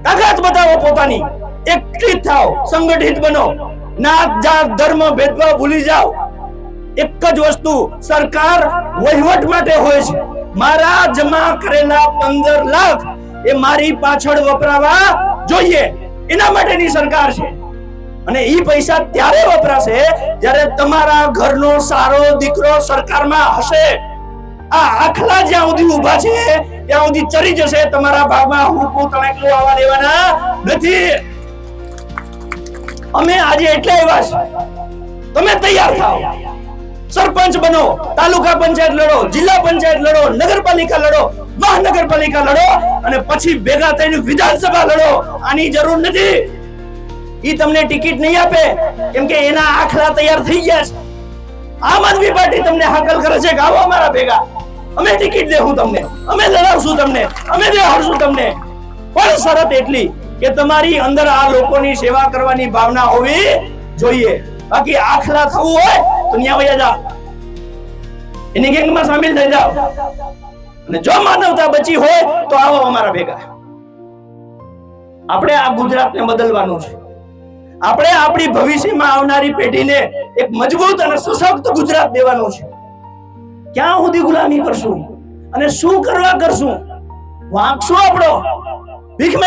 તાકાત બતાવો પોતાની, એકત્રિત થાઓ, સંગઠિત બનો, નાત જાત ધર્મ ભેદભાવ ભૂલી જાઓ. એક જ વસ્તુ સરકાર વહીવટ માટે હોય છે. મારા જમા કરેલા 15 લાખ એ મારી પાછળ વપરાવા જોઈએ, એના માટેની સરકાર છે. અને ઈ પૈસા ત્યારે વપરાશે જ્યારે તમારા ઘરનો સારો દીકરો સરકારમાં હશે. આ આખલા જ્યાં સુધી ઊભા છે ત્યાં સુધી ચરી જશે. તમારા ભાગમાં હું તણેકલું આવવા દેવાના નથી. અમે આજે એટલે આવ્યા છે, તમે તૈયાર થાઓ, સરપંચ બનો, તાલુકા પંચાયત લડો, જિલ્લા પંચાયત લડો, નગરપાલિકા લડો, મહાનગરપાલિકા લડો અને પછી ભેગા થઈને વિધાનસભા લડો. આની જરૂર નથી. ઈ તમને ટિકિટ નહીં આપે કેમ કે એના આખલા તૈયાર થઈ ગયા છે. આમ આદમી પાર્ટી તમને હાકલ કરે છે કે આવો અમારા ભેગા, અમે ટિકિટ દેવું તમને, અમે લડાવશું તમને, અમે દેહાડશું તમને. પણ શરત એટલી કે તમારી અંદર આ લોકોની સેવા કરવાની ભાવના હોવી જોઈએ. બાકી આખલા થવું હોય તો ન્યા વયા જાઓ, એની ગેંગમાં સામેલ થઈ જાઓ. અને જો માનવતા બચી હોય તો આવો અમારા ભેગા. આપણે આ ગુજરાતને બદલવાનું છે. આપણે આપણી ભવિષ્યમાં આવનારી પેઢીને એક મજબૂત અને સશક્ત ગુજરાત દેવાનું છે. ક્યાં સુધી ગુલામી કરશું અને શું કરવા કરશું? વાંક શું આપણો? ભીખ